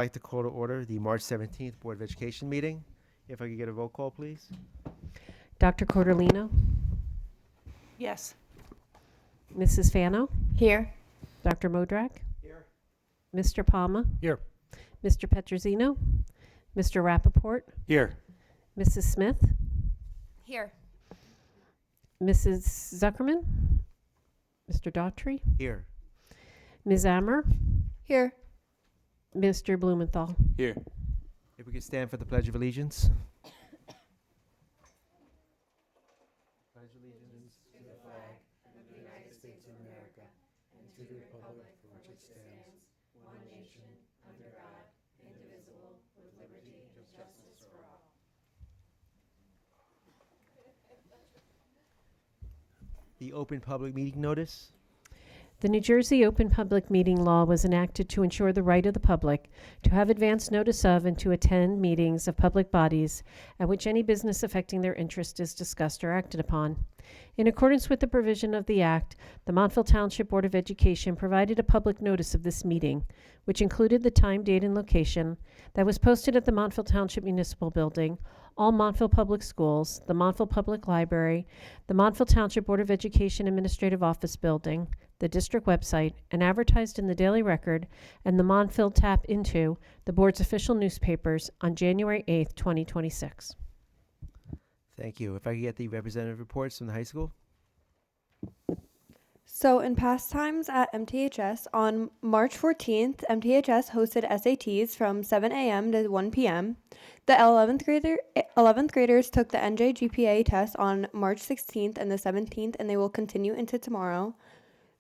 I'd like to call to order the March 17th Board of Education meeting. If I could get a roll call, please. Dr. Cordolino, Yes. Mrs. Fano, Here. Dr. Modrak, Here. Mr. Palma, Here. Mr. Petrosino, Mr. Rappaport, Here. Mrs. Smith, Here. Mrs. Zuckerman, Mr. Daughtry, Here. Ms. Ammer, Here. Mr. Blumenthal. Here. If we could stand for the Pledge of Allegiance. Pledge allegiance to the flag of the United States of America and to the republic for which it stands, one nation, under God, indivisible, with liberty and justice for all. The open public meeting notice. The New Jersey Open Public Meeting Law was enacted to ensure the right of the public to have advance notice of and to attend meetings of public bodies at which any business affecting their interest is discussed or acted upon. In accordance with the provision of the Act, the Montville Township Board of Education provided a public notice of this meeting, which included the time, date, and location that was posted at the Montville Township Municipal Building, all Montville Public Schools, the Montville Public Library, the Montville Township Board of Education Administrative Office Building, the district website, and advertised in the Daily Record and the Montville Tap Into, the board's official newspapers, on January 8th, 2026. Thank you. If I could get the representative reports from the high school. So in past times at MTHS, on March 14th, MTHS hosted SATs from 7 a.m. to 1 p.m. The 11th graders took the NJGPA test on March 16th and the 17th, and they will continue into tomorrow.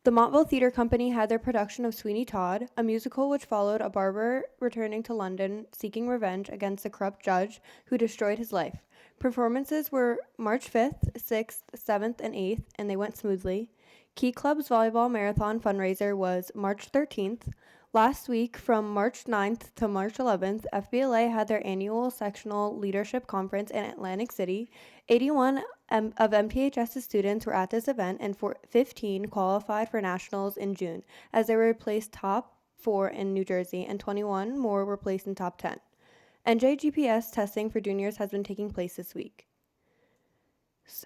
The Montville Theatre Company had their production of Sweeney Todd, a musical which followed a barber returning to London seeking revenge against a corrupt judge who destroyed his life. Performances were March 5th, 6th, 7th, and 8th, and they went smoothly. Key Club's volleyball marathon fundraiser was March 13th. Last week, from March 9th to March 11th, FBLA had their annual sectional leadership conference in Atlantic City. 81 of MTHS's students were at this event, and 15 qualified for nationals in June, as they were placed top 4 in New Jersey, and 21 more were placed in top 10. NJGPS testing for juniors has been taking place this week.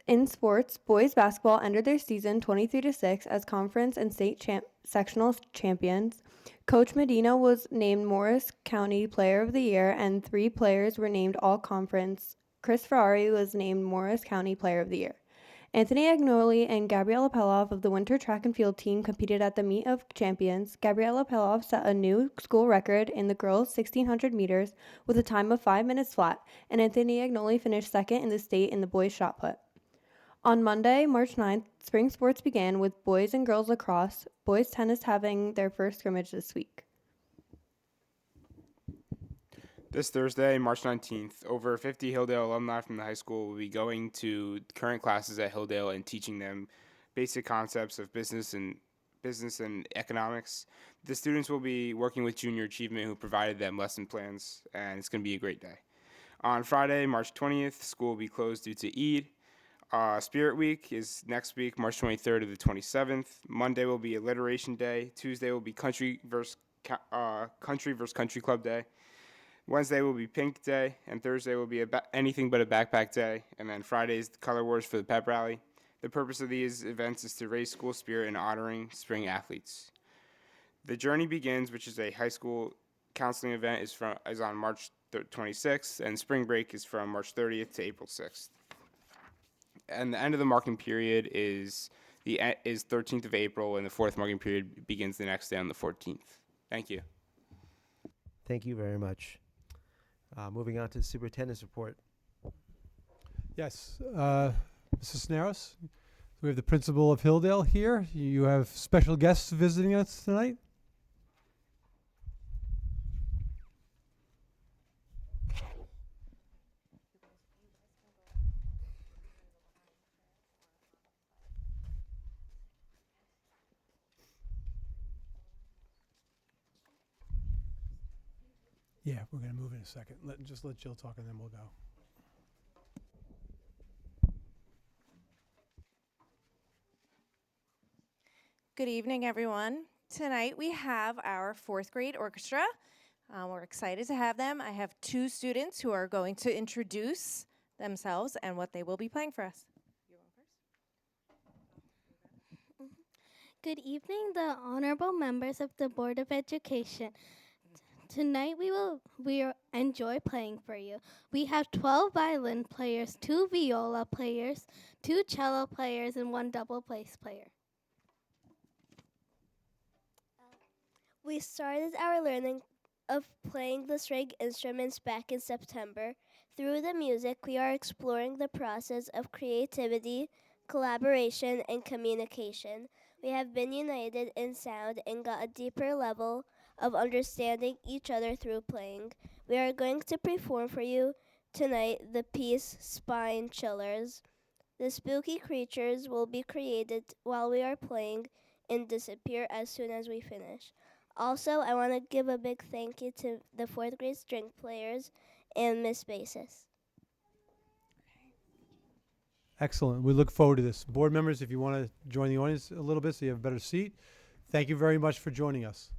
In sports, boys basketball ended their season 23-6 as conference and state sectional champions. Coach Medina was named Morris County Player of the Year, and 3 players were named All-Conference. Chris Ferrari was named Morris County Player of the Year. Anthony Agnoli and Gabriella Pelov of the winter track and field team competed at the Meet of Champions. Gabriella Pelov set a new school record in the girls' 1,600 meters with a time of 5 minutes flat, and Anthony Agnoli finished second in the state in the boys' shot put. On Monday, March 9th, spring sports began with boys and girls lacrosse, boys tennis having their first scrimmage this week. This Thursday, March 19th, over 50 Hilldale alumni from the high school will be going to current classes at Hilldale and teaching them basic concepts of business and economics. The students will be working with Junior Achievement, who provided them lesson plans, and it's going to be a great day. On Friday, March 20th, school will be closed due to Eid. Spirit Week is next week, March 23rd to the 27th. Monday will be Alliteration Day. Tuesday will be Country versus Country Club Day. Wednesday will be Pink Day, and Thursday will be anything but a backpack day. And then Friday is the Color Wars for the pep rally. The purpose of these events is to raise school spirit and honoring spring athletes. The Journey Begins, which is a high school counseling event, is on March 26th, and spring break is from March 30th to April 6th. And the end of the marking period is 13th of April, and the fourth marking period begins the next day on the 14th. Thank you. Thank you very much. Moving on to the superintendent's report. Yes, Mrs. Snaros, we have the principal of Hilldale here. You have special guests visiting us tonight. Yeah, we're going to move in a second. Just let Jill talk and then we'll go. Good evening, everyone. Tonight we have our 4th grade orchestra. We're excited to have them. I have two students who are going to introduce themselves and what they will be playing for us. Good evening, the honorable members of the Board of Education. Tonight we enjoy playing for you. We have 12 violin players, 2 viola players, 2 cello players, and 1 double bass player. We started our learning of playing the string instruments back in September. Through the music, we are exploring the process of creativity, collaboration, and communication. We have been united in sound and got a deeper level of understanding each other through playing. We are going to perform for you tonight the piece Spine Chillers. The spooky creatures will be created while we are playing and disappear as soon as we finish. Also, I want to give a big thank you to the 4th grade string players and Miss Basis. Excellent. We look forward to this. Board members, if you want to join the audience a little bit so you have a better seat, thank you very much for joining us.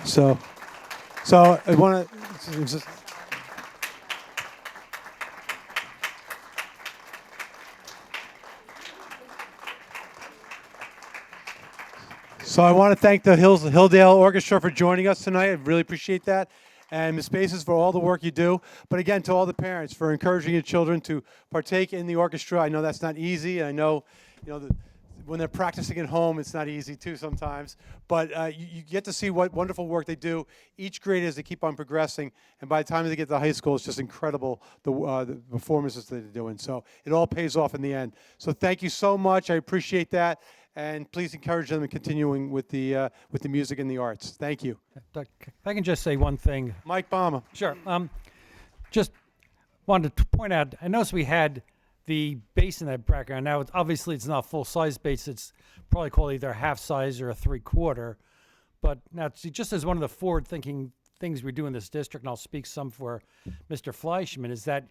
So I want to thank the Hilldale Orchestra for joining us tonight. I really appreciate that. And Ms. Basis for all the work you do. But again, to all the parents for encouraging your children to partake in the orchestra. I know that's not easy. And I know, when they're practicing at home, it's not easy too sometimes. But you get to see what wonderful work they do each grade as they keep on progressing. And by the time they get to high school, it's just incredible the performances that they're doing. So it all pays off in the end. So thank you so much. I appreciate that. And please encourage them in continuing with the music and the arts. Thank you. If I can just say one thing. Mike Bama. Sure. Just wanted to point out, I noticed we had the bass in that background. Now, obviously, it's not a full-size bass. It's probably called either a half-size or a three-quarter. But now, just as one of the forward-thinking things we do in this district, and I'll speak some for Mr. Fleischman, is that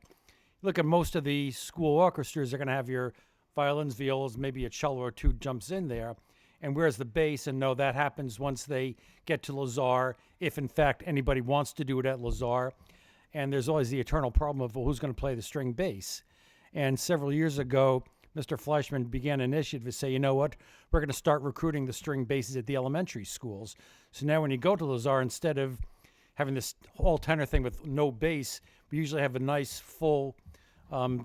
look at most of the school orchestras, they're going to have your violins, violas, maybe a cello or two jumps in there. And where's the bass? And no, that happens once they get to Lazar, if in fact anybody wants to do it at Lazar. And there's always the eternal problem of, well, who's going to play the string bass? And several years ago, Mr. Fleischman began an initiative to say, you know what, we're going to start recruiting the string basses at the elementary schools. So now when you go to Lazar, instead of having this whole tenor thing with no bass, we usually have a nice full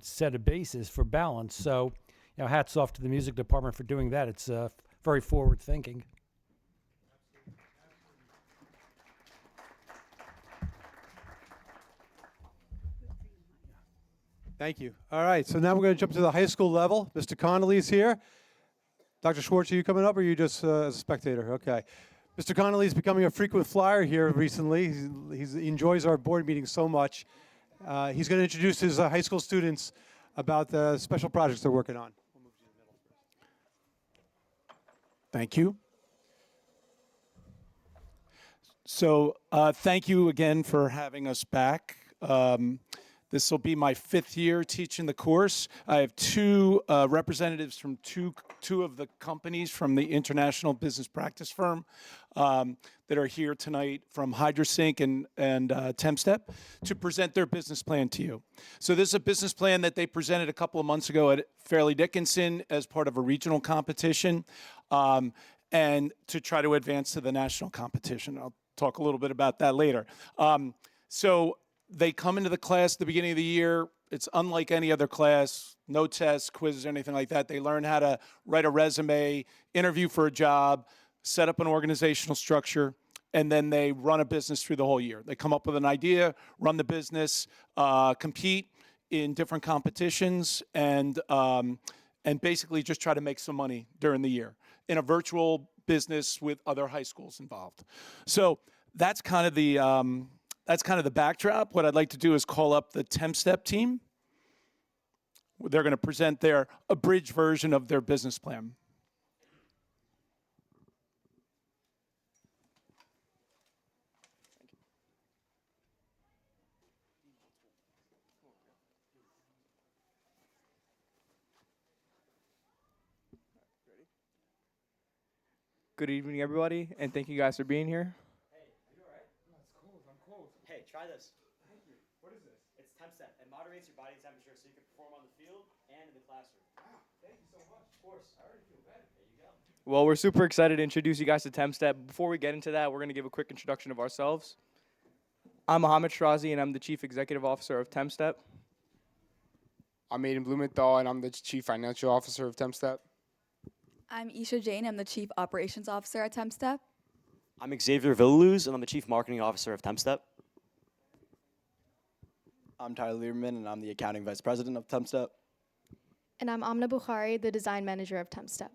set of basses for balance. So, you know, hats off to the music department for doing that. It's very forward thinking. Thank you. All right, so now we're going to jump to the high school level. Mr. Connolly's here. Dr. Schwartz, are you coming up, or are you just as a spectator? Okay. Mr. Connolly's becoming a frequent flyer here recently. He enjoys our board meetings so much. He's going to introduce his high school students about the special projects they're working on. Thank you. So thank you again for having us back. This will be my 5th year teaching the course. I have two representatives from two of the companies from the International Business Practice Firm that are here tonight from HydroSync and TempStep to present their business plan to you. So this is a business plan that they presented a couple of months ago at Fairleigh Dickinson as part of a regional competition and to try to advance to the national competition. I'll talk a little bit about that later. So they come into the class at the beginning of the year. It's unlike any other class, no tests, quizzes, or anything like that. They learn how to write a resume, interview for a job, set up an organizational structure, and then they run a business through the whole year. They come up with an idea, run the business, compete in different competitions, and basically just try to make some money during the year in a virtual business with other high schools involved. So that's kind of the backdrop. What I'd like to do is call up the TempStep team. They're going to present their abridged version of their business plan. Good evening, everybody, and thank you guys for being here. Hey, try this. Thank you. What is this? It's TempStep. It moderates your body temperature so you can perform on the field and in the classroom. Wow, thank you so much. Of course. I already feel better. There you go. Well, we're super excited to introduce you guys to TempStep. Before we get into that, we're going to give a quick introduction of ourselves. I'm Mohammed Shrazi, and I'm the Chief Executive Officer of TempStep. I'm Aiden Blumenthal, and I'm the Chief Financial Officer of TempStep. I'm Isha Jain. I'm the Chief Operations Officer at TempStep. I'm Xavier Villaluz, and I'm the Chief Marketing Officer of TempStep. I'm Tyler Lieberman, and I'm the Accounting Vice President of TempStep. And I'm Amna Bukhari, the Design Manager of TempStep.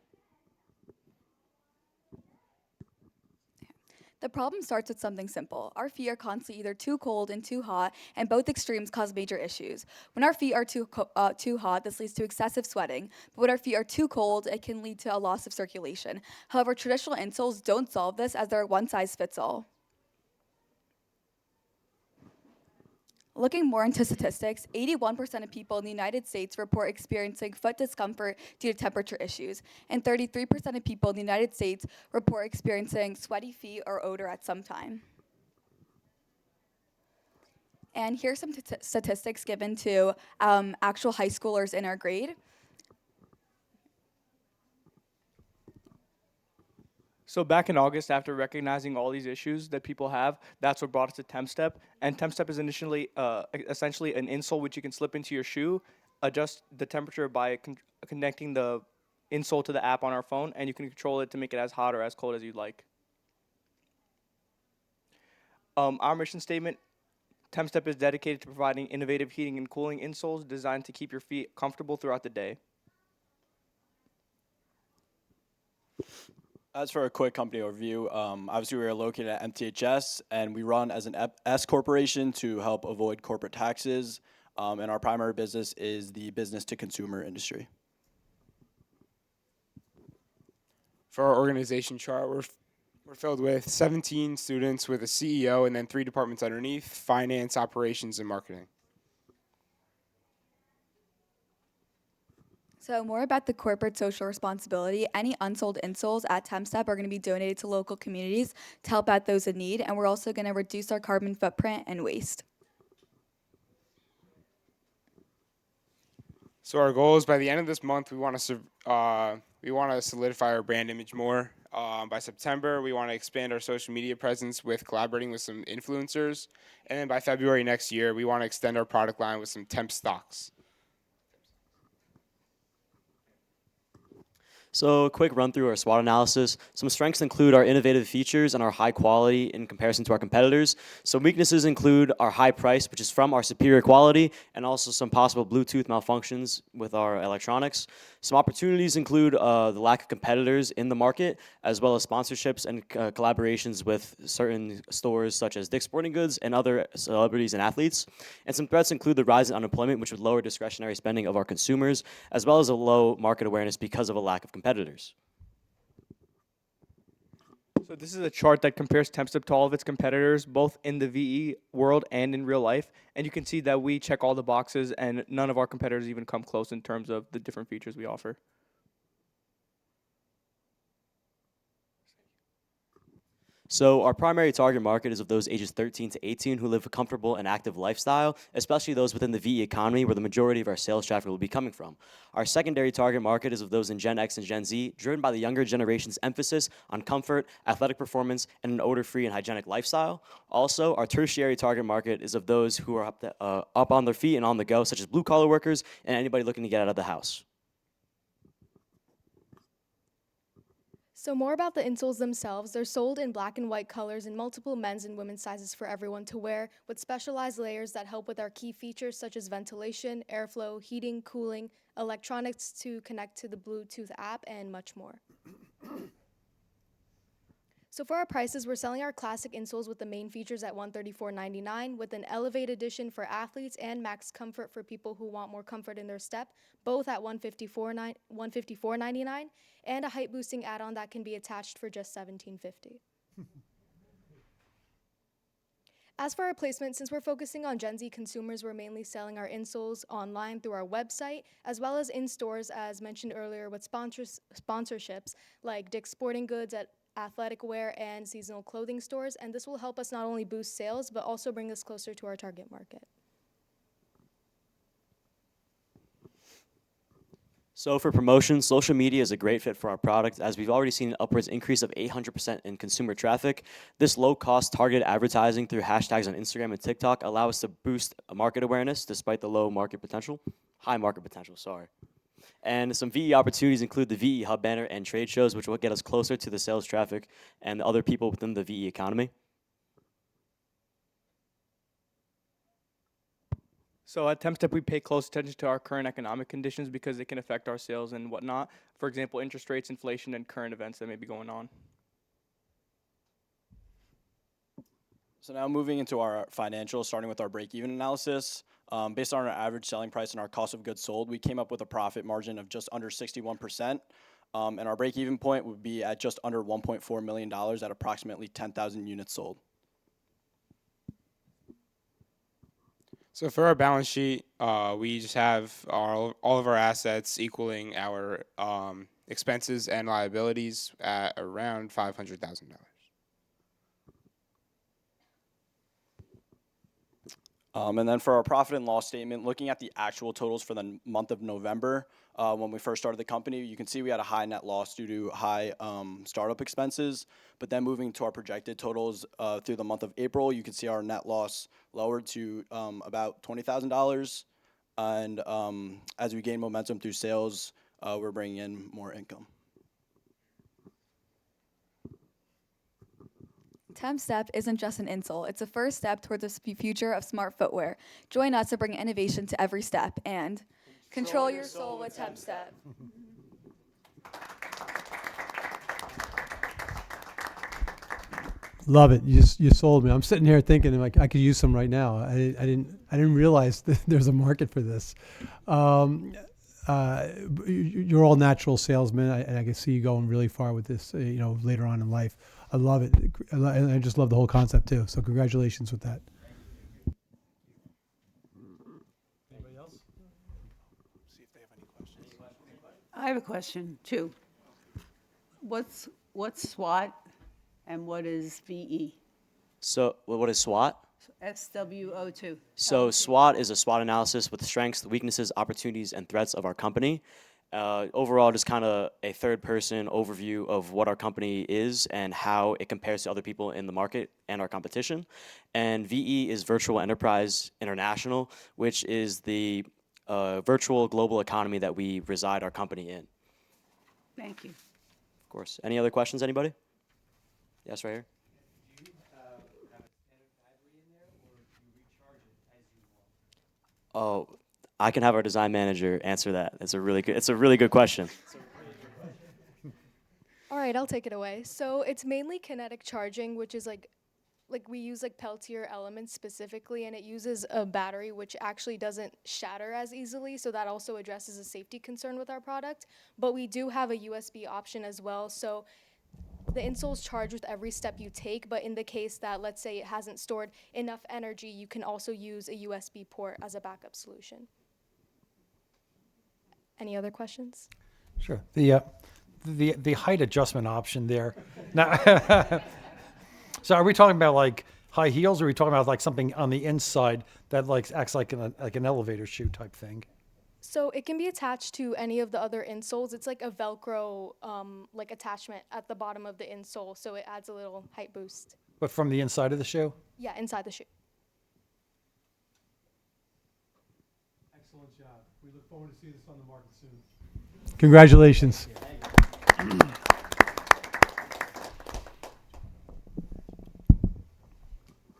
The problem starts with something simple. Our feet are constantly either too cold and too hot, and both extremes cause major issues. When our feet are too hot, this leads to excessive sweating. But when our feet are too cold, it can lead to a loss of circulation. However, traditional insoles don't solve this as they're one size fits all. Looking more into statistics, 81% of people in the United States report experiencing foot discomfort due to temperature issues, and 33% of people in the United States report experiencing sweaty feet or odor at some time. And here's some statistics given to actual high schoolers in our grade. So back in August, after recognizing all these issues that people have, that's what brought us to TempStep. And TempStep is initially, essentially an insole which you can slip into your shoe, adjust the temperature by connecting the insole to the app on our phone, and you can control it to make it as hot or as cold as you'd like. Our mission statement, TempStep is dedicated to providing innovative heating and cooling insoles designed to keep your feet comfortable throughout the day. As for a quick company overview, obviously we are located at MTHS, and we run as an S corporation to help avoid corporate taxes, and our primary business is the business-to-consumer industry. For our organization chart, we're filled with 17 students with a CEO and then 3 departments underneath: finance, operations, and marketing. So more about the corporate social responsibility. Any unsold insoles at TempStep are going to be donated to local communities to help out those in need, and we're also going to reduce our carbon footprint and waste. So our goal is by the end of this month, we want to solidify our brand image more. By September, we want to expand our social media presence with collaborating with some influencers, and then by February next year, we want to extend our product line with some temp stocks. So a quick run through our SWOT analysis. Some strengths include our innovative features and our high quality in comparison to our competitors. Some weaknesses include our high price, which is from our superior quality, and also some possible Bluetooth malfunctions with our electronics. Some opportunities include the lack of competitors in the market, as well as sponsorships and collaborations with certain stores such as Dick's Sporting Goods and other celebrities and athletes. And some threats include the rise in unemployment, which would lower discretionary spending of our consumers, as well as a low market awareness because of a lack of competitors. So this is a chart that compares TempStep to all of its competitors, both in the VE world and in real life. And you can see that we check all the boxes, and none of our competitors even come close in terms of the different features we offer. So our primary target market is of those ages 13 to 18 who live a comfortable and active lifestyle, especially those within the VE economy where the majority of our sales traffic will be coming from. Our secondary target market is of those in Gen X and Gen Z, driven by the younger generation's emphasis on comfort, athletic performance, and an odor-free and hygienic lifestyle. Also, our tertiary target market is of those who are up on their feet and on the go, such as blue-collar workers and anybody looking to get out of the house. So more about the insoles themselves. They're sold in black and white colors in multiple men's and women's sizes for everyone to wear, with specialized layers that help with our key features such as ventilation, airflow, heating, cooling, electronics to connect to the Bluetooth app, and much more. So for our prices, we're selling our classic insoles with the main features at $134.99, with an Elevate edition for athletes and Max Comfort for people who want more comfort in their step, both at $154.99, and a height boosting add-on that can be attached for just $17.50. As for our placement, since we're focusing on Gen Z consumers, we're mainly selling our insoles online through our website, as well as in stores, as mentioned earlier, with sponsorships like Dick's Sporting Goods at athletic wear and seasonal clothing stores, and this will help us not only boost sales, but also bring us closer to our target market. So for promotions, social media is a great fit for our product, as we've already seen an upwards increase of 800% in consumer traffic. This low-cost targeted advertising through hashtags on Instagram and TikTok allow us to boost market awareness despite the high market potential, sorry. And some VE opportunities include the VE Hub banner and trade shows, which will get us closer to the sales traffic and the other people within the VE economy. So at TempStep, we pay close attention to our current economic conditions because it can affect our sales and whatnot. For example, interest rates, inflation, and current events that may be going on. So now moving into our financials, starting with our break-even analysis. Based on our average selling price and our cost of goods sold, we came up with a profit margin of just under 61%. And our break-even point would be at just under $1.4 million at approximately 10,000 units sold. So for our balance sheet, we just have all of our assets equaling our expenses and liabilities at around $500,000. And then for our profit and loss statement, looking at the actual totals for the month of November, when we first started the company, you can see we had a high net loss due to high startup expenses. But then moving to our projected totals through the month of April, you can see our net loss lowered to about $20,000. And as we gain momentum through sales, we're bringing in more income. TempStep isn't just an insole. It's a first step towards the future of smart footwear. Join us to bring innovation to every step and control your soul with TempStep. Love it. You sold me. I'm sitting here thinking like I could use some right now. I didn't realize that there's a market for this. You're all natural salesmen, and I can see you going really far with this. Later on in life. I love it, and I just love the whole concept too. So congratulations with that. Anybody else? See if they I have a question too. What's SWOT and what is VE? So, what is SWOT? SWO2. So SWOT is a SWOT analysis with the strengths, weaknesses, opportunities, and threats of our company. Overall, just kind of a third-person overview of what our company is and how it compares to other people in the market and our competition. And VE is Virtual Enterprise International, which is the virtual global economy that we reside our company in. Thank you. Of course. Any other questions, anybody? Yes, right here. Oh, I can have our design manager answer that. It's a really good question. All right, I'll take it away. So it's mainly kinetic charging, which is like we use like Peltier elements specifically, and it uses a battery which actually doesn't shatter as easily, so that also addresses a safety concern with our product. But we do have a USB option as well, so the insole's charged with every step you take, but in the case that, let's say, it hasn't stored enough energy, you can also use a USB port as a backup solution. Any other questions? Sure. The height adjustment option there. Now, so are we talking about like high heels, or are we talking about like something on the inside that like acts like an elevator shoe type thing? So it can be attached to any of the other insoles. It's like a Velcro like attachment at the bottom of the insole, so it adds a little height boost. But from the inside of the shoe? Yeah, inside the shoe. Excellent job. We look forward to seeing this on the market soon. Congratulations.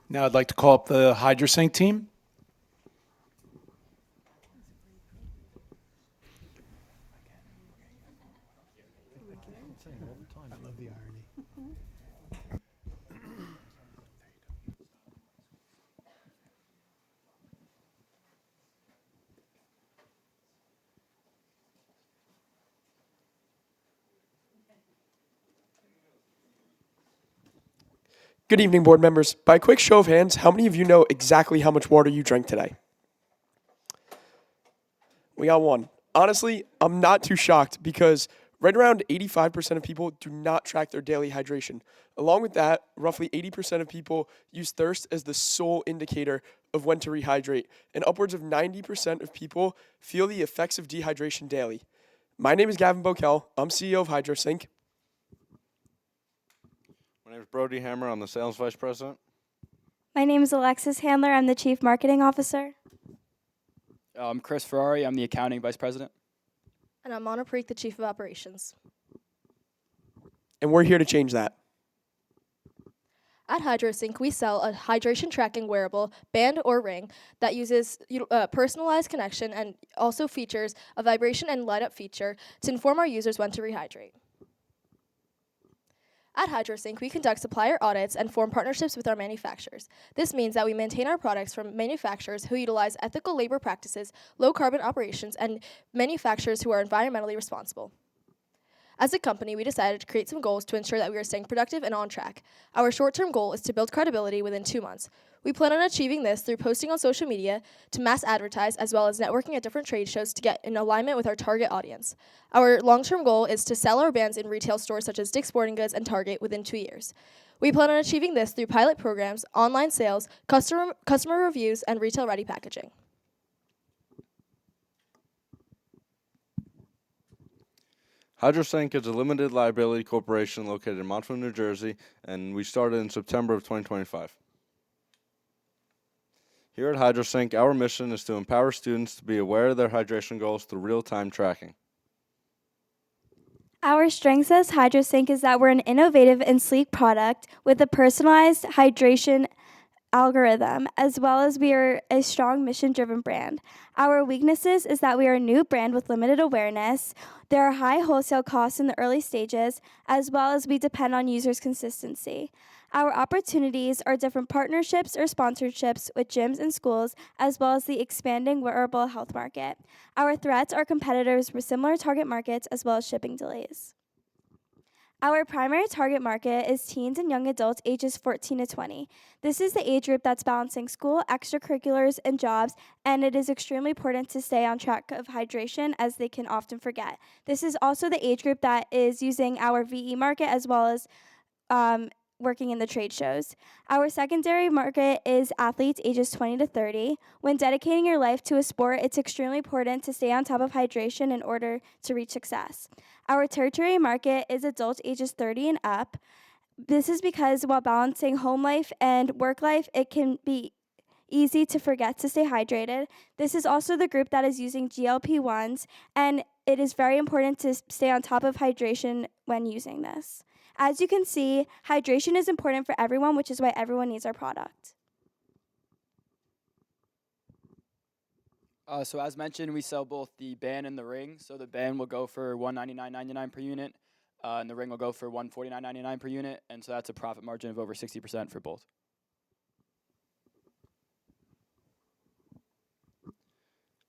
Now I'd like to call up the HydroSync team. I love the irony. Good evening, board members. By a quick show of hands, how many of you know exactly how much water you drank today? We got one. Honestly, I'm not too shocked because right around 85% of people do not track their daily hydration. Along with that, roughly 80% of people use thirst as the sole indicator of when to rehydrate, and upwards of 90% of people feel the effects of dehydration daily. My name is Gavin Bokel. I'm CEO of HydroSync. My name is Brody Hammer. I'm the sales vice president. My name is Alexis Handler. I'm the Chief Marketing Officer. I'm Chris Ferrari. I'm the accounting vice president. And I'm Mona Preek, the Chief of Operations. And we're here to change that. At HydroSync, we sell a hydration tracking wearable, band or ring, that uses personalized connection and also features a vibration and light up feature to inform our users when to rehydrate. At HydroSync, we conduct supplier audits and form partnerships with our manufacturers. This means that we maintain our products from manufacturers who utilize ethical labor practices, low carbon operations, and manufacturers who are environmentally responsible. As a company, we decided to create some goals to ensure that we are staying productive and on track. Our short-term goal is to build credibility within 2 months. We plan on achieving this through posting on social media, to mass advertise, as well as networking at different trade shows to get in alignment with our target audience. Our long-term goal is to sell our bands in retail stores such as Dick's Sporting Goods and Target within 2 years. We plan on achieving this through pilot programs, online sales, customer reviews, and retail-ready packaging. HydroSync is a limited liability corporation located in Montville, New Jersey, and we started in September of 2025. Here at HydroSync, our mission is to empower students to be aware of their hydration goals through real-time tracking. Our strength as HydroSync is that we're an innovative and sleek product with a personalized hydration algorithm, as well as we are a strong mission-driven brand. Our weaknesses is that we are a new brand with limited awareness. There are high wholesale costs in the early stages, as well as we depend on users' consistency. Our opportunities are different partnerships or sponsorships with gyms and schools, as well as the expanding wearable health market. Our threats are competitors with similar target markets, as well as shipping delays. Our primary target market is teens and young adults ages 14 to 20. This is the age group that's balancing school, extracurriculars, and jobs, and it is extremely important to stay on track of hydration as they can often forget. This is also the age group that is using our VE market as well as working in the trade shows. Our secondary market is athletes ages 20 to 30. When dedicating your life to a sport, it's extremely important to stay on top of hydration in order to reach success. Our tertiary market is adults ages 30 and up. This is because while balancing home life and work life, it can be easy to forget to stay hydrated. This is also the group that is using GLP-1s, and it is very important to stay on top of hydration when using this. As you can see, hydration is important for everyone, which is why everyone needs our product. So as mentioned, we sell both the band and the ring. So the band will go for $199.99 per unit, and the ring will go for $149.99 per unit, and so that's a profit margin of over 60% for both.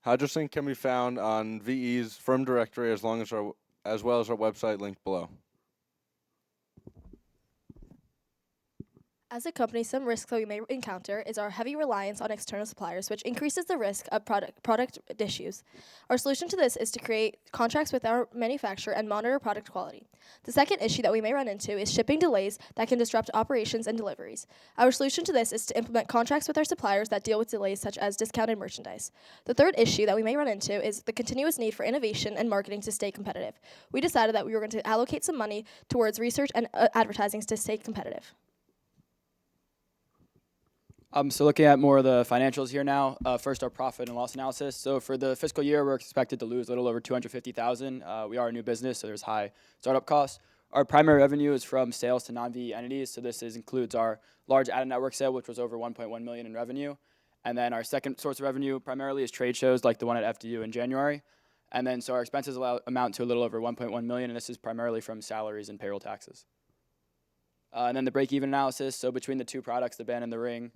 HydroSync can be found on VE's firm directory as well as our website linked below. As a company, some risks that we may encounter is our heavy reliance on external suppliers, which increases the risk of product issues. Our solution to this is to create contracts with our manufacturer and monitor product quality. The second issue that we may run into is shipping delays that can disrupt operations and deliveries. Our solution to this is to implement contracts with our suppliers that deal with delays such as discounted merchandise. The third issue that we may run into is the continuous need for innovation and marketing to stay competitive. We decided that we were going to allocate some money towards research and advertising to stay competitive. So looking at more of the financials here now, first our profit and loss analysis. So for the fiscal year, we're expected to lose a little over $250,000. We are a new business, so there's high startup costs. Our primary revenue is from sales to non-VE entities. So this includes our large out-of-network sale, which was over $1.1 million in revenue. And then our second source of revenue primarily is trade shows like the one at FDU in January. And then so our expenses amount to a little over $1.1 million, and this is primarily from salaries and payroll taxes. And then the break-even analysis. So between the two products, the band and the ring,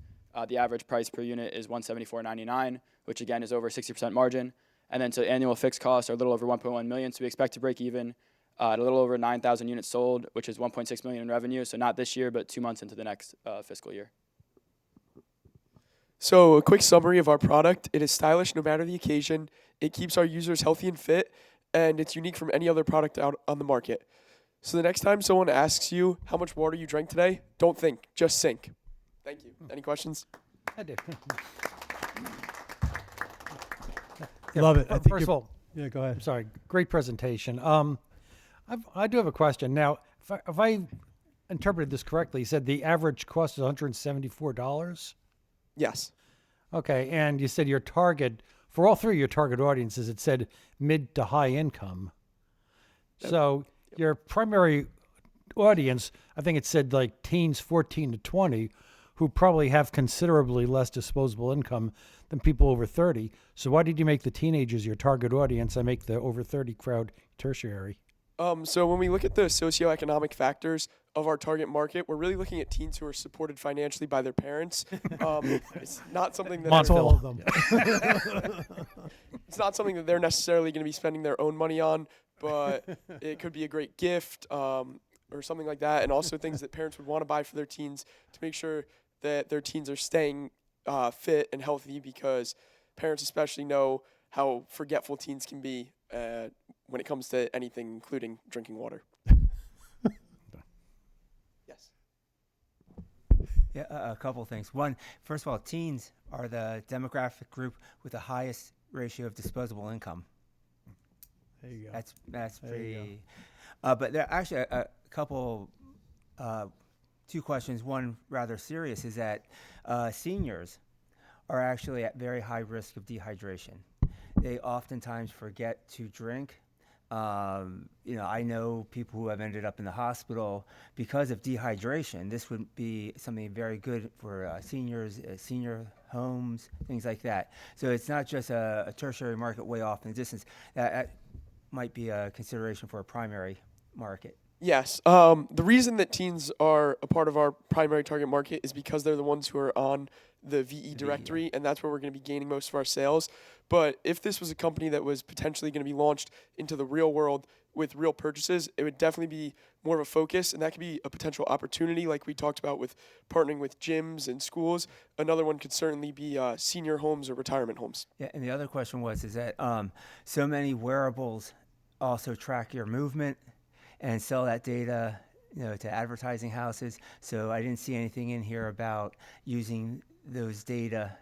the average price per unit is $174.99, which again is over 60% margin. And then so annual fixed costs are a little over $1.1 million. So we expect to break even at a little over 9,000 units sold, which is $1.6 million in revenue. So not this year, but 2 months into the next fiscal year. So a quick summary of our product. It is stylish no matter the occasion. It keeps our users healthy and fit, and it's unique from any other product out on the market. So the next time someone asks you how much water you drank today, don't think, just sink. Thank you. Any questions? I do. Love it. I think First of all, yeah, go ahead. I'm sorry. Great presentation. I do have a question. Now, if I interpreted this correctly, you said the average cost is $174? Yes. Okay, and you said your target, for all three of your target audiences, it said mid to high income. So your primary audience, I think it said like teens 14 to 20, who probably have considerably less disposable income than people over 30. So why did you make the teenagers your target audience and make the over 30 crowd tertiary? So when we look at the socioeconomic factors of our target market, we're really looking at teens who are supported financially by their parents. It's not something that Montville of them. It's not something that they're necessarily going to be spending their own money on, but it could be a great gift or something like that, and also things that parents would want to buy for their teens to make sure that their teens are staying fit and healthy, because parents especially know how forgetful teens can be when it comes to anything, including drinking water. Yes. Yeah, a couple things. One, first of all, teens are the demographic group with the highest ratio of disposable income. There you go. That's There you pretty. But there are actually a couple. Two questions. One rather serious is that seniors are actually at very high risk of dehydration. They oftentimes forget to drink. I know people who have ended up in the hospital because of dehydration. This would be something very good for seniors, senior homes, things like that. So it's not just a tertiary market way off in the distance. That might be a consideration for a primary market. Yes. The reason that teens are a part of our primary target market is because they're the ones who are on the VE directory, and that's where we're going to be gaining most of our sales. But if this was a company that was potentially going to be launched into the real world with real purchases, it would definitely be more of a focus, and that could be a potential opportunity like we talked about with partnering with gyms and schools. Another one could certainly be senior homes or retirement homes. Yeah, and the other question is that so many wearables also track your movement and sell that data, to advertising houses. So I didn't see anything in here about using those data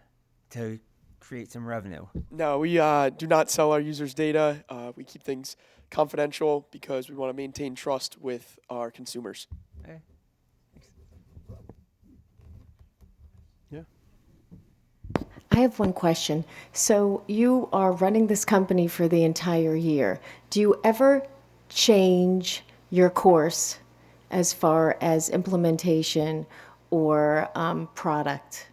to create some revenue. No, we do not sell our users' data. We keep things confidential because we want to maintain trust with our consumers. Okay. Yeah. I have one question. So you are running this company for the entire year. Do you ever change your course as far as implementation or product?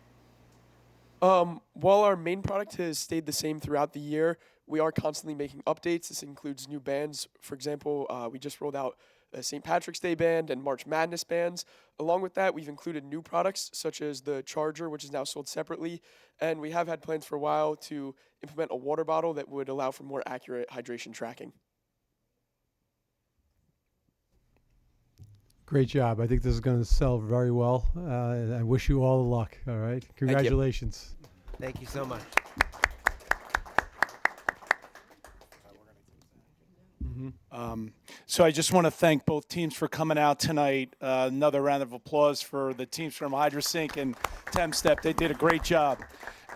While our main product has stayed the same throughout the year, we are constantly making updates. This includes new bands. For example, we just rolled out a St. Patrick's Day band and March Madness bands. Along with that, we've included new products such as the charger, which is now sold separately. And we have had plans for a while to implement a water bottle that would allow for more accurate hydration tracking. Great job. I think this is going to sell very well. And I wish you all the luck. All right. Congratulations. Thank you so much. So I just want to thank both teams for coming out tonight. Another round of applause for the teams from HydroSync and TemStep. They did a great job.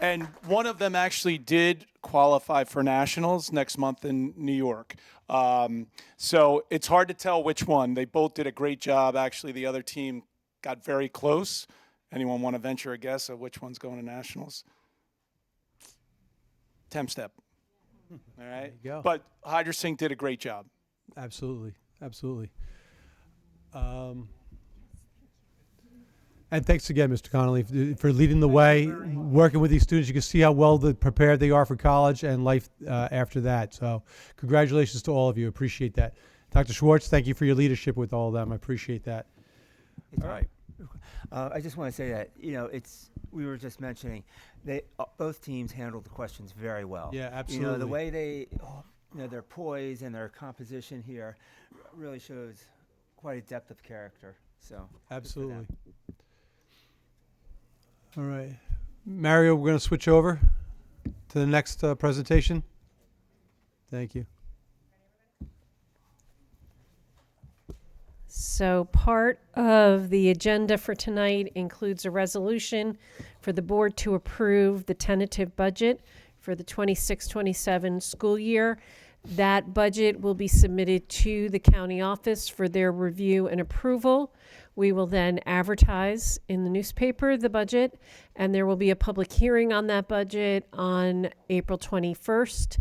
And one of them actually did qualify for nationals next month in New York. So it's hard to tell which one. They both did a great job. Actually, the other team got very close. Anyone want to venture a guess of which one's going to nationals? TemStep. All right. There you go. But HydroSync did a great job. Absolutely. Absolutely. And thanks again, Mr. Connolly, for leading the way, working with these students. You can see how well prepared they are for college and life after that. So congratulations to all of you. Appreciate that. Dr. Schwartz, thank you for your leadership with all of them. I appreciate that. All right. I just want to say that, we were just mentioning, both teams handled the questions very well. Yeah, absolutely. The way they, their poise and their composition here really shows quite a depth of character. So absolutely. All right. Mario, we're going to switch over to the next presentation. Thank you. So part of the agenda for tonight includes a resolution for the board to approve the tentative budget for the 26-27 school year. That budget will be submitted to the county office for their review and approval. We will then advertise in the newspaper the budget, and there will be a public hearing on that budget on April 21st.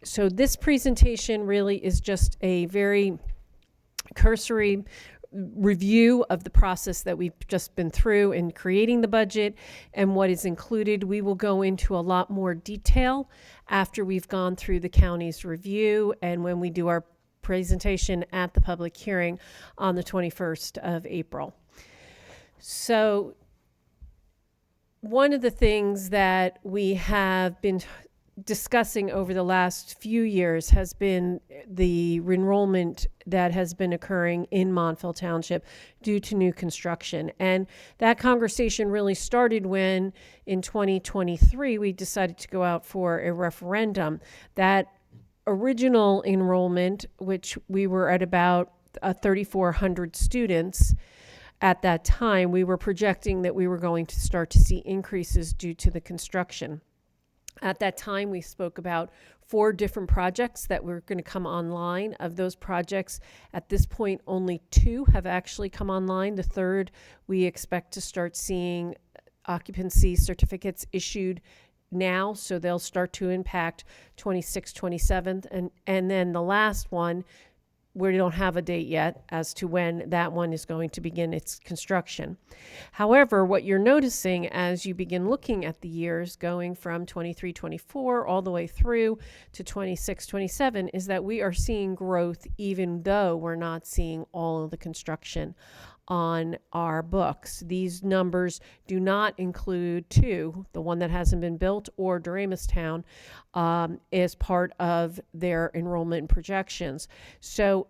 So this presentation really is just a very cursory review of the process that we've just been through in creating the budget and what is included. We will go into a lot more detail after we've gone through the county's review and when we do our presentation at the public hearing on the 21st of April. So one of the things that we have been discussing over the last few years has been the enrollment that has been occurring in Montville Township due to new construction. And that conversation really started when in 2023 we decided to go out for a referendum. That original enrollment, which we were at about 3,400 students at that time, we were projecting that we were going to start to see increases due to the construction. At that time, we spoke about 4 different projects that were going to come online. Of those projects, at this point, only 2 have actually come online. The third, we expect to start seeing occupancy certificates issued now, so they'll start to impact 26, 27th. And then the last one, we don't have a date yet as to when that one is going to begin its construction. However, what you're noticing as you begin looking at the years going from 23, 24 all the way through to 26, 27 is that we are seeing growth even though we're not seeing all of the construction on our books. These numbers do not include two, the one that hasn't been built, or Doremustown, as part of their enrollment projections. So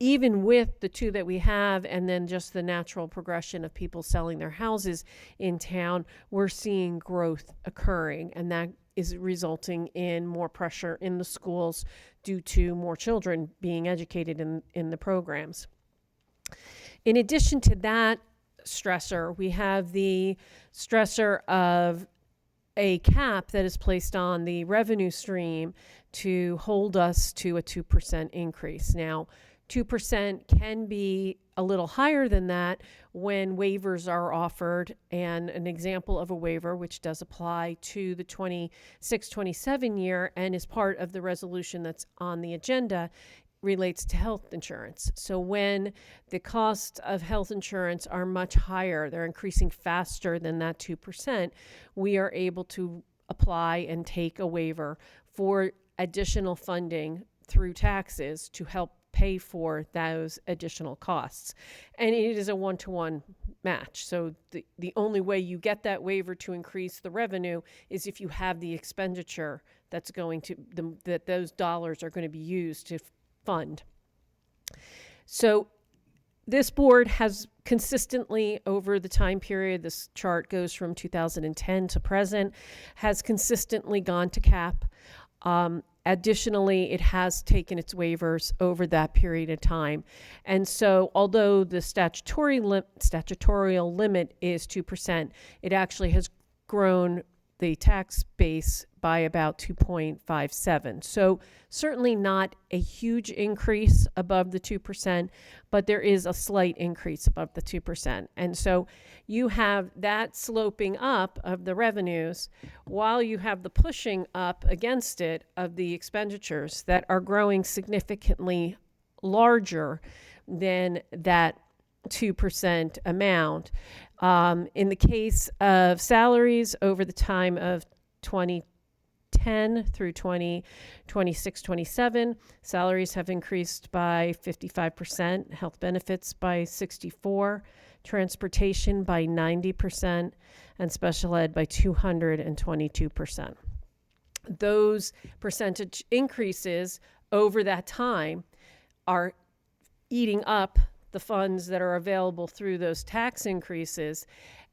even with the two that we have, and then just the natural progression of people selling their houses in town, we're seeing growth occurring, and that is resulting in more pressure in the schools due to more children being educated in the programs. In addition to that stressor, we have the stressor of a cap that is placed on the revenue stream to hold us to a 2% increase. Now, 2% can be a little higher than that when waivers are offered, and an example of a waiver, which does apply to the 26-27 year and is part of the resolution that's on the agenda, relates to health insurance. So when the cost of health insurance are much higher, they're increasing faster than that 2%, we are able to apply and take a waiver for additional funding through taxes to help pay for those additional costs. And it is a one-to-one match. So the only way you get that waiver to increase the revenue is if you have the expenditure that's going to, that those dollars are going to be used to fund. So this board has consistently, over the time period, this chart goes from 2010 to present, has consistently gone to cap. Additionally, it has taken its waivers over that period of time. And so although the statutorial limit is 2%, it actually has grown the tax base by about 2.57. So certainly not a huge increase above the 2%, but there is a slight increase above the 2%. And so you have that sloping up of the revenues while you have the pushing up against it of the expenditures that are growing significantly larger than that 2% amount. In the case of salaries over the time of 2010 through 2026-27, salaries have increased by 55%, health benefits by 64%, transportation by 90%, and special ed by 222%. Those percentage increases over that time are eating up the funds that are available through those tax increases.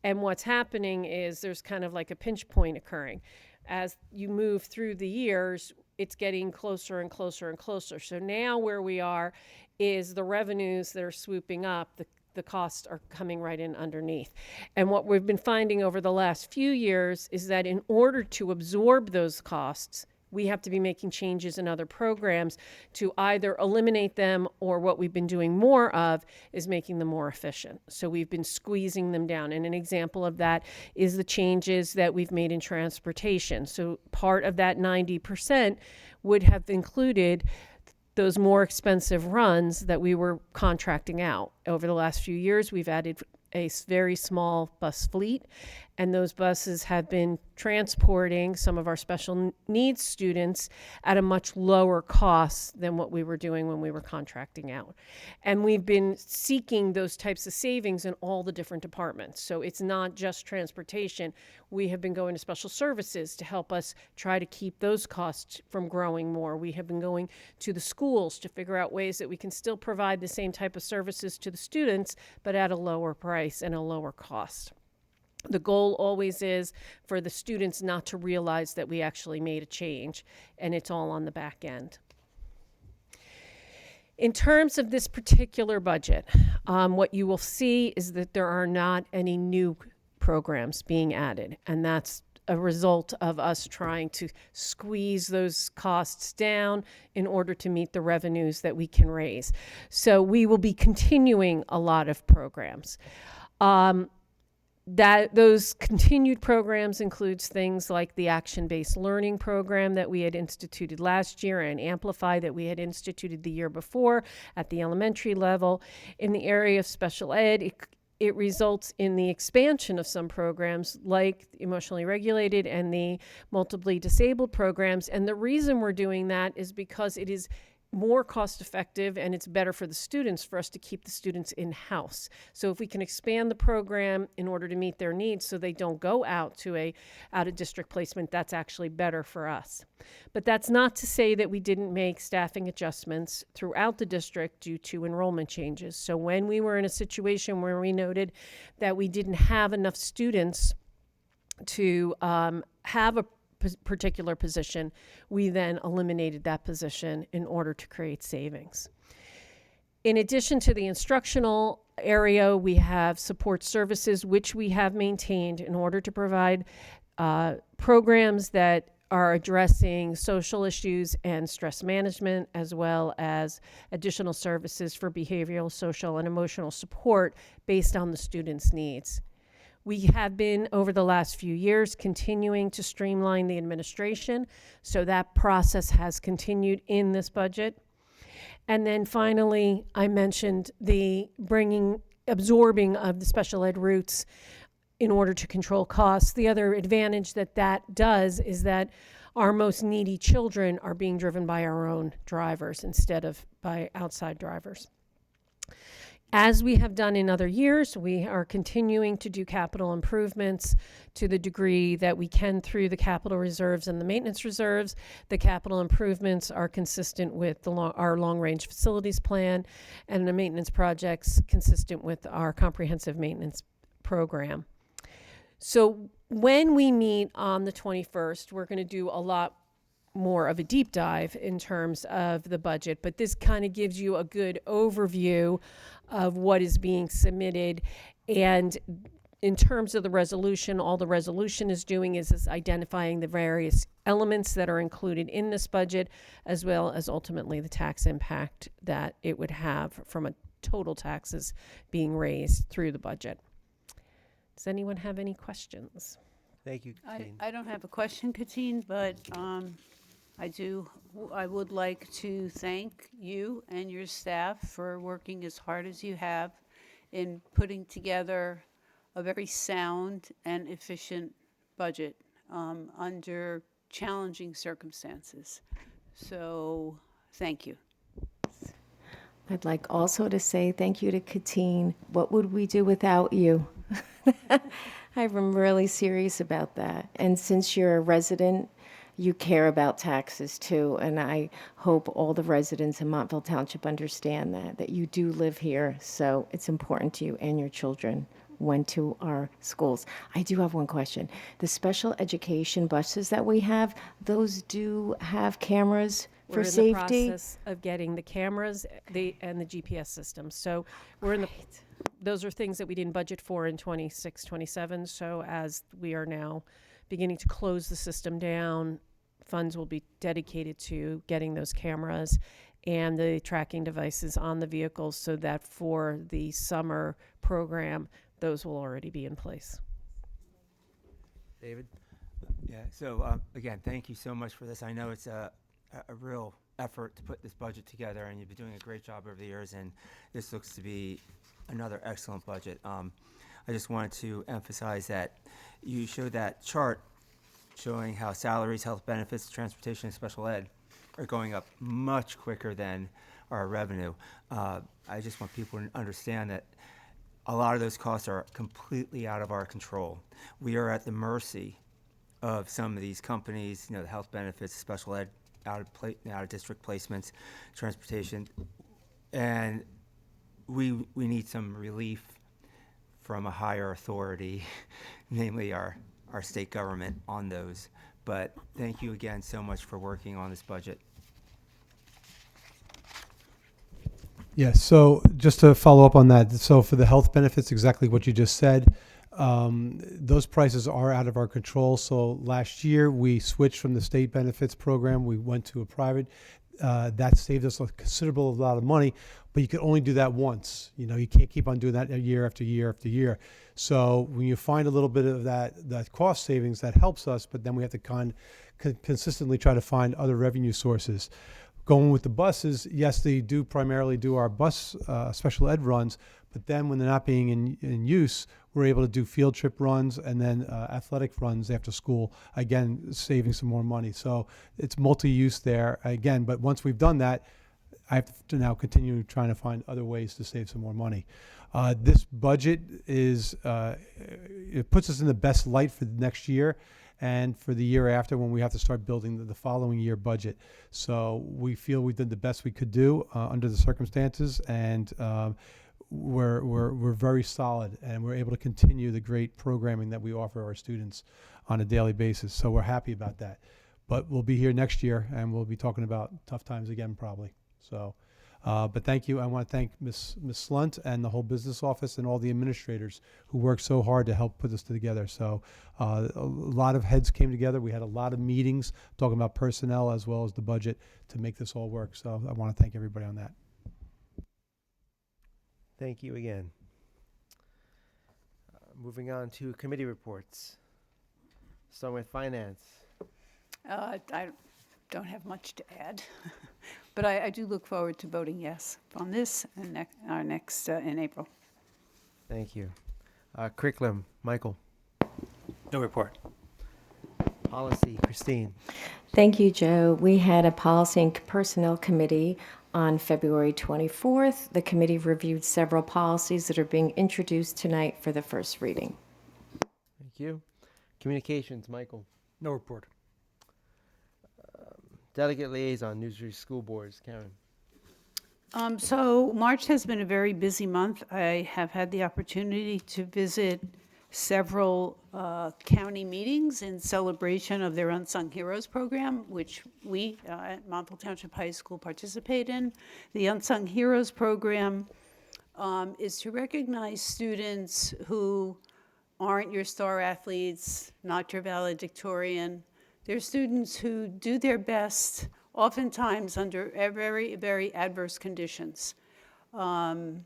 And what's happening is there's kind of like a pinch point occurring. As you move through the years, it's getting closer and closer and closer. So now where we are is the revenues that are swooping up, the costs are coming right in underneath. And what we've been finding over the last few years is that in order to absorb those costs, we have to be making changes in other programs to either eliminate them, or what we've been doing more of is making them more efficient. So we've been squeezing them down. And an example of that is the changes that we've made in transportation. So part of that 90% would have included those more expensive runs that we were contracting out. Over the last few years, we've added a very small bus fleet, and those buses have been transporting some of our special needs students at a much lower cost than what we were doing when we were contracting out. And we've been seeking those types of savings in all the different departments. So it's not just transportation. We have been going to special services to help us try to keep those costs from growing more. We have been going to the schools to figure out ways that we can still provide the same type of services to the students, but at a lower price and a lower cost. The goal always is for the students not to realize that we actually made a change, and it's all on the back end. In terms of this particular budget, what you will see is that there are not any new programs being added, and that's a result of us trying to squeeze those costs down in order to meet the revenues that we can raise. So we will be continuing a lot of programs. That those continued programs includes things like the action-based learning program that we had instituted last year, and Amplify that we had instituted the year before at the elementary level. In the area of special ed, it results in the expansion of some programs like emotionally regulated and the multiply disabled programs. And the reason we're doing that is because it is more cost effective, and it's better for the students for us to keep the students in-house. So if we can expand the program in order to meet their needs so they don't go out to a out-of-district placement, that's actually better for us. But that's not to say that we didn't make staffing adjustments throughout the district due to enrollment changes. So when we were in a situation where we noted that we didn't have enough students to have a particular position, we then eliminated that position in order to create savings. In addition to the instructional area, we have support services, which we have maintained in order to provide programs that are addressing social issues and stress management, as well as additional services for behavioral, social, and emotional support based on the student's needs. We have been, over the last few years, continuing to streamline the administration, so that process has continued in this budget. And then finally, I mentioned the absorbing of the special ed routes in order to control costs. The other advantage that that does is that our most needy children are being driven by our own drivers instead of by outside drivers. As we have done in other years, we are continuing to do capital improvements to the degree that we can through the capital reserves and the maintenance reserves. The capital improvements are consistent with our long-range facilities plan, and the maintenance projects consistent with our comprehensive maintenance program. So when we meet on the 21st, we're going to do a lot more of a deep dive in terms of the budget, but this kind of gives you a good overview of what is being submitted. And in terms of the resolution, all the resolution is doing is identifying the various elements that are included in this budget, as well as ultimately the tax impact that it would have from a total taxes being raised through the budget. Does anyone have any questions? Thank you, Katine. I don't have a question, Katine, but I would like to thank you and your staff for working as hard as you have in putting together a very sound and efficient budget under challenging circumstances. So thank you. I'd like also to say thank you to Katine. What would we do without you? I'm really serious about that. And since you're a resident, you care about taxes too. And I hope all the residents in Montville Township understand that you do live here. So it's important to you and your children went to our schools. I do have one question. The special education buses that we have, those do have cameras for safety? We're in the process of getting the cameras and the GPS systems. So we're in those are things that we didn't budget for in 26, 27. So as we are now beginning to close the system down, funds will be dedicated to getting those cameras and the tracking devices on the vehicles so that for the summer program, those will already be in place. David? Yeah, so again, thank you so much for this. I know it's a real effort to put this budget together, and you've been doing a great job over the years, and this looks to be another excellent budget. I just wanted to emphasize that you showed that chart showing how salaries, health benefits, transportation, and special ed are going up much quicker than our revenue. I just want people to understand that a lot of those costs are completely out of our control. We are at the mercy of some of these companies, the health benefits, special ed, out of district placements, transportation, and we need some relief from a higher authority, namely our state government, on those. But thank you again so much for working on this budget. Yes, so just to follow up on that, so for the health benefits, exactly what you just said, those prices are out of our control. So last year we switched from the state benefits program, we went to a private. That saved us a considerable amount of money, but you can only do that once. You can't keep on doing that year after year after year. So when you find a little bit of that cost savings, that helps us, but then we have to consistently try to find other revenue sources. Going with the buses, yes, they do primarily do our bus special ed runs, but then when they're not being in use, we're able to do field trip runs and then athletic runs after school, again, saving some more money. So it's multi-use there, again, but once we've done that, I have to now continue trying to find other ways to save some more money. This budget is, it puts us in the best light for the next year and for the year after when we have to start building the following year budget. So we feel we did the best we could do under the circumstances, and we're very solid, and we're able to continue the great programming that we offer our students on a daily basis. So we're happy about that. But we'll be here next year, and we'll be talking about tough times again, probably. So, but thank you. I want to thank Ms. Slunt and the whole business office and all the administrators who worked so hard to help put this together. So a lot of heads came together. We had a lot of meetings talking about personnel as well as the budget to make this all work. So I want to thank everybody on that. Thank you again. Moving on to committee reports. Starting with finance. I don't have much to add, but I do look forward to voting yes on this and our next in April. Thank you. Curriculum, Michael. No report. Policy, Christine. Thank you, Joe. We had a policy and personnel committee on February 24th. The committee reviewed several policies that are being introduced tonight for the first reading. Thank you. Communications, Michael. No report. Delegate liaison, Newsbury School Boards, Karen. So March has been a very busy month. I have had the opportunity to visit several county meetings in celebration of their Unsung Heroes program, which we at Montville Township High School participate in. The Unsung Heroes program is to recognize students who aren't your star athletes, not your valedictorian. They're students who do their best, oftentimes under very, very adverse conditions. And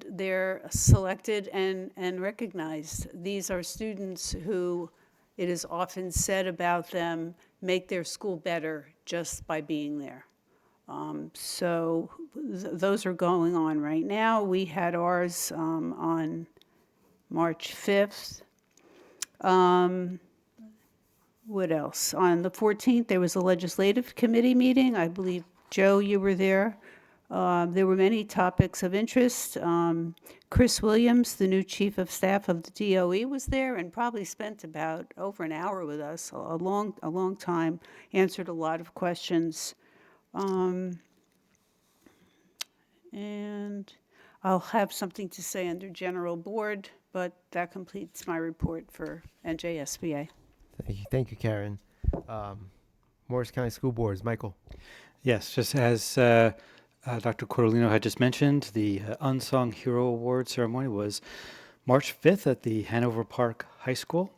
they're selected and recognized. These are students who, it is often said about them, make their school better just by being there. So those are going on right now. We had ours on March 5th. What else? On the 14th, there was a legislative committee meeting. I believe, Joe, you were there. There were many topics of interest. Chris Williams, the new chief of staff of the DOE, was there and probably spent about over an hour with us, a long time, answered a lot of questions. And I'll have something to say under general board, but that completes my report for NJSBA. Thank you, Karen. Morris County School Boards, Michael. Yes, just as Dr. Cordolino had just mentioned, the Unsung Hero Award ceremony was March 5th at the Hanover Park High School,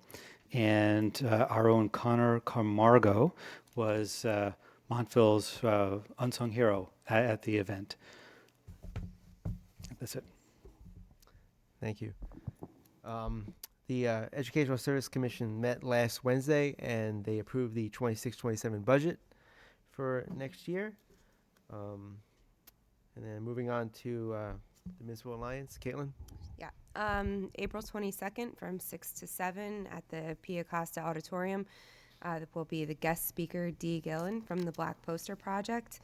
and our own Connor Camargo was Montville's Unsung Hero at the event. That's it. Thank you. The Educational Service Commission met last Wednesday, and they approved the 26-27 budget for next year. And then moving on to the Municipal Alliance, Caitlin? Yeah. April 22nd from 6 to 7 at the Pia Costa Auditorium. Will be the guest speaker, Dee Gillen from the Black Poster Project,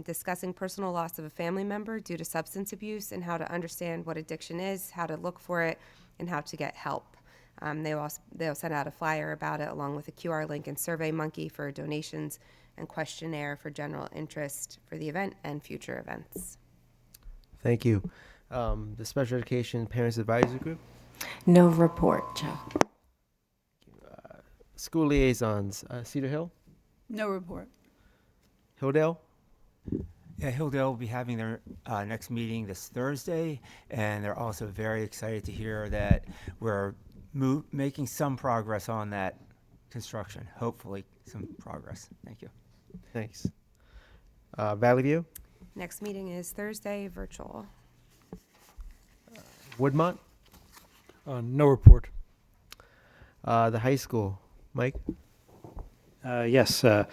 discussing personal loss of a family member due to substance abuse and how to understand what addiction is, how to look for it, and how to get help. They'll send out a flyer about it along with a QR link and Survey Monkey for donations and questionnaire for general interest for the event and future events. Thank you. The Special Education Parents Advisory Group? No report, Joe. School Liaisons, Cedar Hill? No report. Hilldale? Yeah, Hilldale will be having their next meeting this Thursday, and they're also very excited to hear that we're making some progress on that construction. Hopefully, some progress. Thank you. Thanks. Valley View? Next meeting is Thursday, virtual. Woodmont? No report. The high school, Mike? Yes, the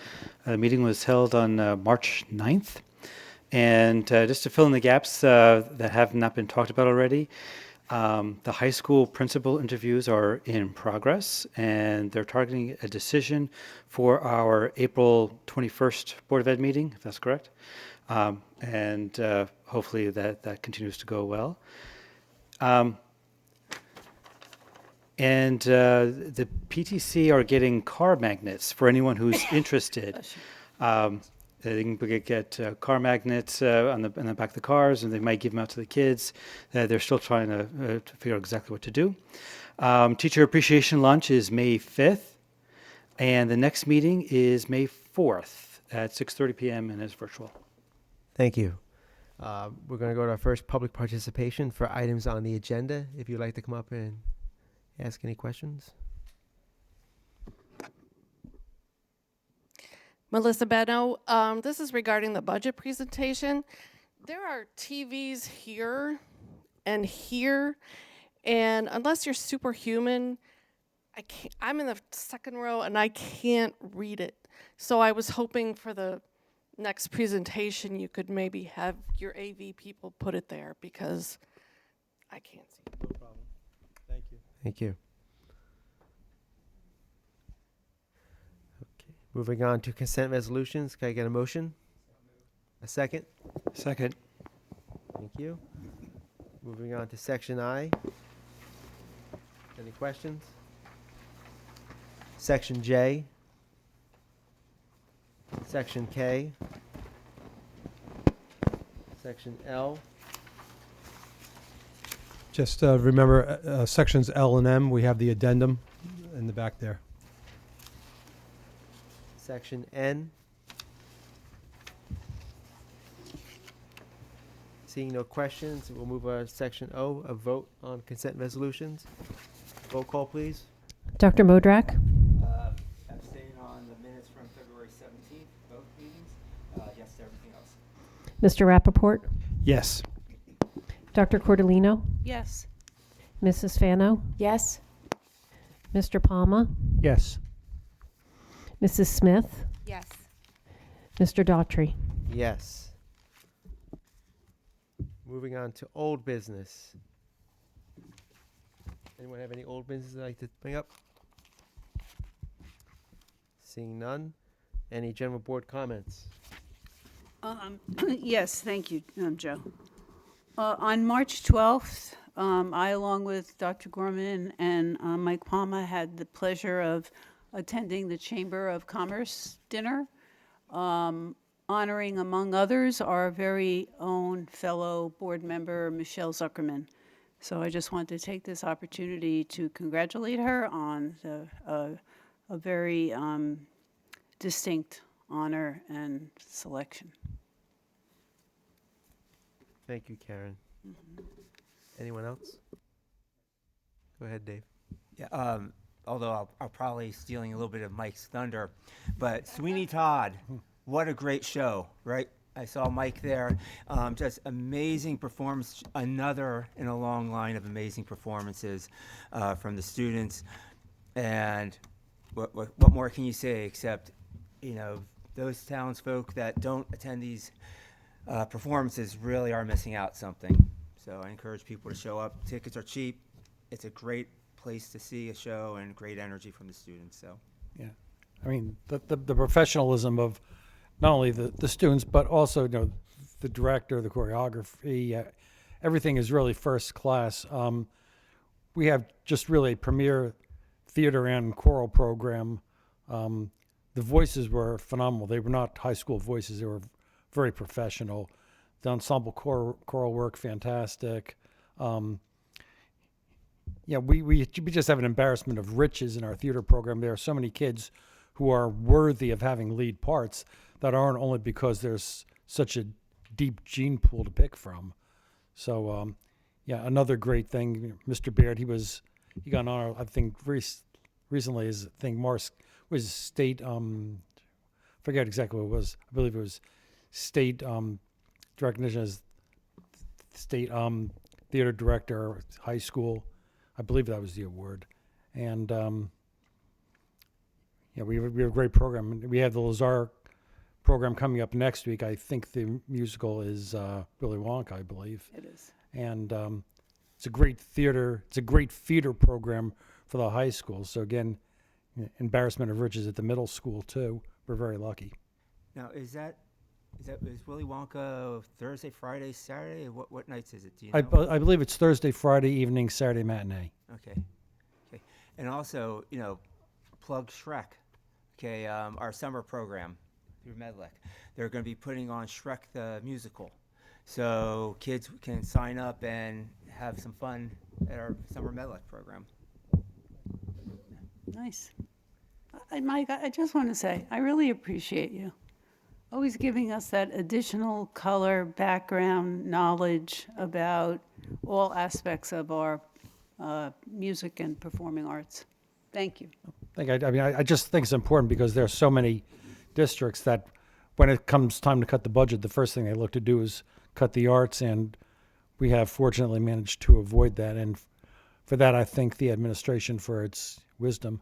meeting was held on March 9th. And just to fill in the gaps that have not been talked about already, The high school principal interviews are in progress, and they're targeting a decision for our April 21st Board of Ed meeting, if that's correct. And hopefully that continues to go well. And the PTC are getting car magnets for anyone who's interested. They can get car magnets on the back of the cars, and they might give them out to the kids. They're still trying to figure out exactly what to do. Teacher Appreciation Lunch is May 5th, and the next meeting is May 4th at 6:30 p.m. and is virtual. Thank you. We're going to go to our first public participation for items on the agenda. If you'd like to come up and ask any questions. Melissa Beno, this is regarding the budget presentation. There are TVs here and here, and unless you're superhuman, I'm in the second row and I can't read it. So I was hoping for the next presentation you could maybe have your AV people put it there because I can't see. No problem. Thank you. Thank you. Okay. Moving on to consent resolutions. Can I get a motion? A second? Second. Thank you. Moving on to section I. Any questions? Section J. Section K. Section L. Just remember sections L and M, we have the addendum in the back there. Section N. Seeing no questions, we'll move on to section O, a vote on consent resolutions. Roll call, please. Dr. Modrak? Abstain on the minutes from February 17th, both meetings. Yes to everything else. Mr. Rappaport? Yes. Dr. Cordolino? Yes. Mrs. Fano? Yes. Mr. Palma? Yes. Mrs. Smith? Yes. Mr. Daughtry? Yes. Moving on to old business. Anyone have any old business they'd like to bring up? Seeing none. Any general board comments? Yes, thank you, Joe. On March 12th, I, along with Dr. Gorman and Mike Palma, had the pleasure of attending the Chamber of Commerce dinner, honoring, among others, our very own fellow board member, Michelle Zuckerman. So I just want to take this opportunity to congratulate her on a very distinct honor and selection. Thank you, Karen. Anyone else? Go ahead, Dave. Yeah, although I'll probably stealing a little bit of Mike's thunder, but Sweeney Todd, what a great show, right? I saw Mike there. Just amazing performance, another in a long line of amazing performances from the students. And what more can you say except, you know, those townsfolk that don't attend these performances really are missing out something. So I encourage people to show up. Tickets are cheap. It's a great place to see a show and great energy from the students. So yeah, I mean the professionalism of not only the students but also, you know, the director, the choreography, everything is really first class. We have just really a premier theater and choral program. The voices were phenomenal. They were not high school voices. They were very professional. The ensemble choral work, fantastic. Yeah, we just have an embarrassment of riches in our theater program. There are so many kids who are worthy of having lead parts that aren't, only because there's such a deep gene pool to pick from. So, yeah, another great thing, Mr. Baird, he got an honor, I think, recently, as I think Mars was state, forget exactly what it was. I believe it was state recognition as state theater director, high school. I believe that was the award. And yeah, we have a great program. We have the Lazar program coming up next week. I think the musical is Willy Wonka, I believe. It is. And it's a great theater. It's a great feeder program for the high school. So again, embarrassment of riches at the middle school too. We're very lucky. Now, is Willy Wonka Thursday, Friday, Saturday? Or what nights is it? Do you I know? believe it's Thursday, Friday evening, Saturday matinee. Okay. And also, plug Shrek. Okay, our summer program through Medlick. They're going to be putting on Shrek the musical. So kids can sign up and have some fun at our summer Medlick program. Nice. Mike, I just want to say, I really appreciate you always giving us that additional color, background, knowledge about all aspects of our music and performing arts. Thank you. I just think it's important because there are so many districts that when it comes time to cut the budget, the first thing they look to do is cut the arts, and we have fortunately managed to avoid that. And for that, I thank the administration for its wisdom.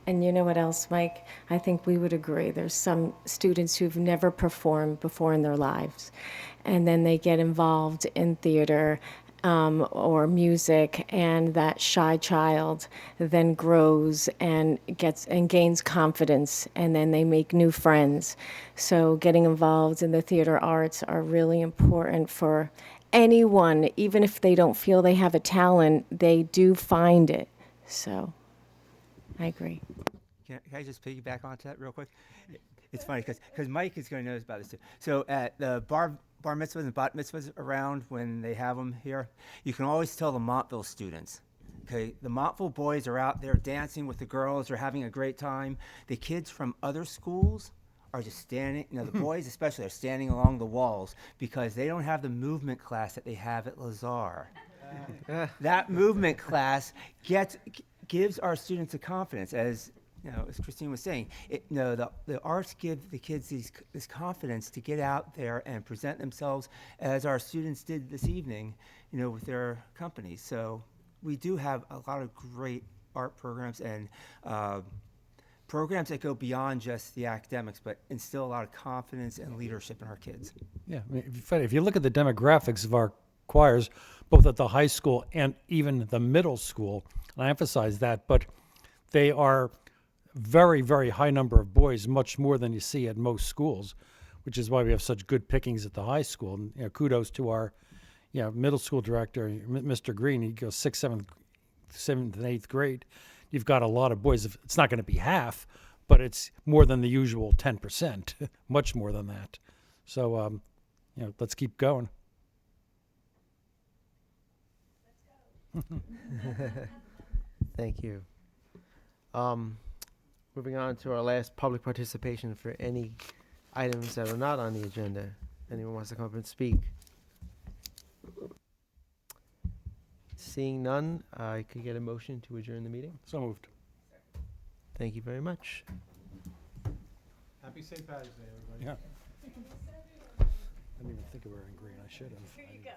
And you know what else, Mike? I think we would agree. There's some students who've never performed before in their lives, and then they get involved in theater or music, and that shy child then grows and gains confidence, and then they make new friends. So getting involved in the theater arts are really important for anyone. Even if they don't feel they have a talent, they do find it. So I agree. Can I just piggyback onto that real quick? It's funny because Mike is going to know about this too. So at the bar mitzvahs and bat mitzvahs around, when they have them here, you can always tell the Montville students. Okay, the Montville boys are out there dancing with the girls, they're having a great time. The kids from other schools are just standing, the boys especially are standing along the walls because they don't have the movement class that they have at Lazar. That movement class gives our students a confidence, as Christine was saying. The arts give the kids this confidence to get out there and present themselves, as our students did this evening, with their companies. So we do have a lot of great art programs and programs that go beyond just the academics, but instill a lot of confidence and leadership in our kids. Yeah, if you look at the demographics of our choirs, both at the high school and even the middle school, and I emphasize that, but they are very, very high number of boys, much more than you see at most schools, which is why we have such good pickings at the high school. And kudos to our middle school director, Mr. Green. He goes 6th, 7th, and 8th grade. You've got a lot of boys. It's not going to be half, but it's more than the usual 10%, much more than that. So, let's keep going. Thank you. Moving on to our last public participation for any items that are not on the agenda. Anyone wants to come up and speak? Seeing none, I could get a motion to adjourn the meeting. So moved. Thank you very much. Happy St. Patrick's Day, everybody. Yeah. I didn't even think of wearing green. I should have. There you go.